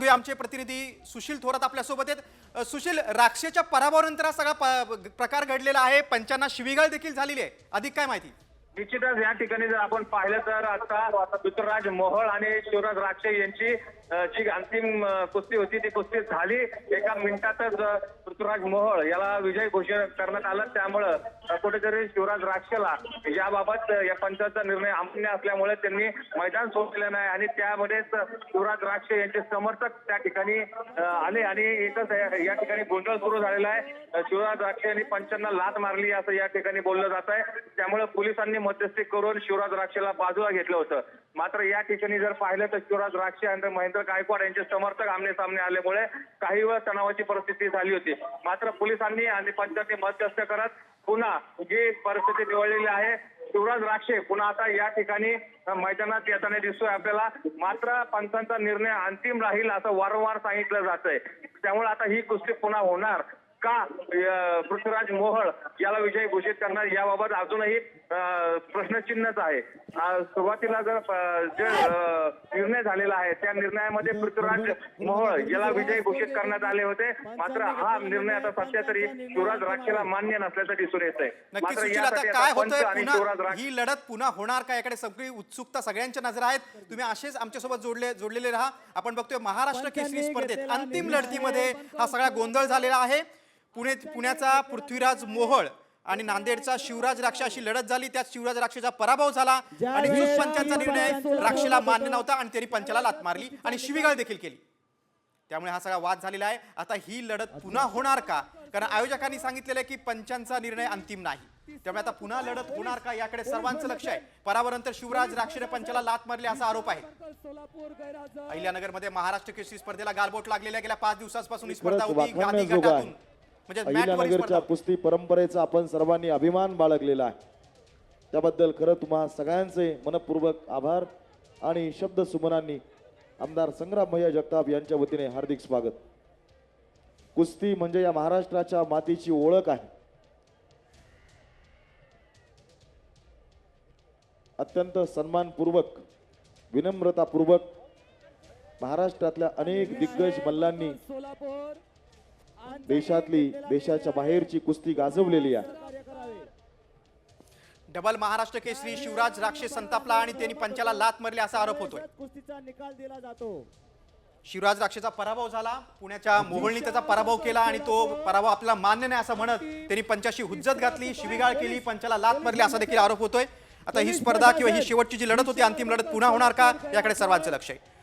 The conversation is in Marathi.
बोलूया, आमचे प्रतिनिधी सुशील थोरात आपल्या सोबत आहेत. सुशील, राक्षेच्या पराभवानंतर हा सगळा प्रकार घडलेला आहे, पंचांना शिवीगाळ देखील झालेली आहे, अधिक काय माहिती? निश्चितच या ठिकाणी जर आपण पाहिलं तर आता पृथ्वीराज मोहोळ आणि शिवराज राक्षे यांची जी अंतिम कुस्ती होती ती कुस्ती झाली. एका मिनिटातच पृथ्वीराज मोहोळ याला विजय घोषित करण्यात आलं. त्यामुळं कुठेतरी शिवराज राक्षेला याबाबत या पंचाचा निर्णय अमान्य असल्यामुळे त्यांनी मैदान सोडलेलं नाही आणि त्यामध्येच शिवराज राक्षे यांचे समर्थक त्या ठिकाणी आले आणि एकच या ठिकाणी गोंधळ सुरू झालेला आहे. शिवराज राक्षे यांनी पंचांना लाथ मारली असं या ठिकाणी बोललं जात आहे. त्यामुळे पोलिसांनी मध्यस्थी करून शिवराज राक्षेला बाजूला घेतलं होतं. मात्र या ठिकाणी जर पाहिलं तर शिवराज राक्षे आणि महेंद्र गायकवाड यांचे समर्थक आमने सामने आल्यामुळे काही वेळ तणावाची परिस्थिती झाली होती. मात्र पोलिसांनी आणि पंचांनी मध्यस्थ करत पुन्हा जी परिस्थिती निवडलेली आहे, शिवराज राक्षे पुन्हा आता या ठिकाणी मैदानात येताना दिसतोय आपल्याला. मात्र पंचांचा निर्णय अंतिम राहील असं वारंवार सांगितलं जात आहे. त्यामुळे आता ही कुस्ती पुन्हा होणार का, पृथ्वीराज मोहोळ याला विजय घोषित करणार याबाबत अजूनही प्रश्नचिन्हच आहे. सुरुवातीला जर जे निर्णय झालेला आहे त्या निर्णयामध्ये पृथ्वीराज मोहोळ याला विजय घोषित करण्यात आले होते. मात्र हा निर्णय आता सध्या तरी शिवराज राक्षेला मान्य नसल्याचं दिसून येत आहे. मात्र काय होतंय, पुन्हा ही लढत पुन्हा होणार का, याकडे सगळी उत्सुकता सगळ्यांच्या नजर आहेत. तुम्ही असेच आमच्यासोबत जोडलेले राहा. आपण बघतोय महाराष्ट्र केसरी स्पर्धेत अंतिम लढतीमध्ये हा सगळा गोंधळ झालेला आहे. पुण्याचा पृथ्वीराज मोहोळ आणि नांदेडचा शिवराज राक्षे अशी लढत झाली. त्यात शिवराज राक्षेचा पराभव झाला आणि पंचांचा निर्णय राक्षेला मान्य नव्हता आणि त्यांनी पंचाला लाथ मारली आणि शिवीगाळ देखील केली. त्यामुळे हा सगळा वाद झालेला आहे. आता ही लढत पुन्हा होणार का, कारण आयोजकांनी सांगितलेलं आहे की पंचांचा निर्णय अंतिम नाही. त्यामुळे आता पुन्हा लढत होणार का याकडे सर्वांचं लक्ष आहे. पराभवानंतर शिवराज राक्षेने पंचाला लाथ मारली असा आरोप आहे. अहिल्यानगरमध्ये महाराष्ट्र केसरी स्पर्धेला गालबोट लागलेल्या गेल्या 5 दिवसांपासून ही स्पर्धा होती. गादी गटातून अहिल्यानगरच्या कुस्ती परंपरेचा आपण सर्वांनी अभिमान बाळगलेला आहे. त्याबद्दल खरं तुम्हा सगळ्यांचे मनपूर्वक आभार आणि शब्द सुमनांनी आमदार संग्राम भैया जगताप यांच्या वतीने हार्दिक स्वागत. कुस्ती म्हणजे या महाराष्ट्राच्या मातीची ओळख आहे. अत्यंत सन्मानपूर्वक, विनम्रतापूर्वक महाराष्ट्रातल्या अनेक दिग्गज मल्लांनी देशाच्या बाहेरची कुस्ती गाजवलेली आहे. डबल महाराष्ट्र केसरी शिवराज राक्षे संतापला आणि त्यांनी पंचाला लाथ मारली असा आरोप होतोय. शिवराज राक्षेचा पराभव झाला. पुण्याच्या मोहोळनी त्याचा पराभव केला आणि तो पराभव आपला मान्य नाही असं म्हणत त्यांनी पंचाशी हुज्जत घातली, शिवीगाळ केली, पंचाला लाथ मारली असा देखील आरोप होतोय. आता ही स्पर्धा किंवा ही शेवटची जी लढत होती, अंतिम लढत पुन्हा होणार का याकडे सर्वांचं लक्ष आहे.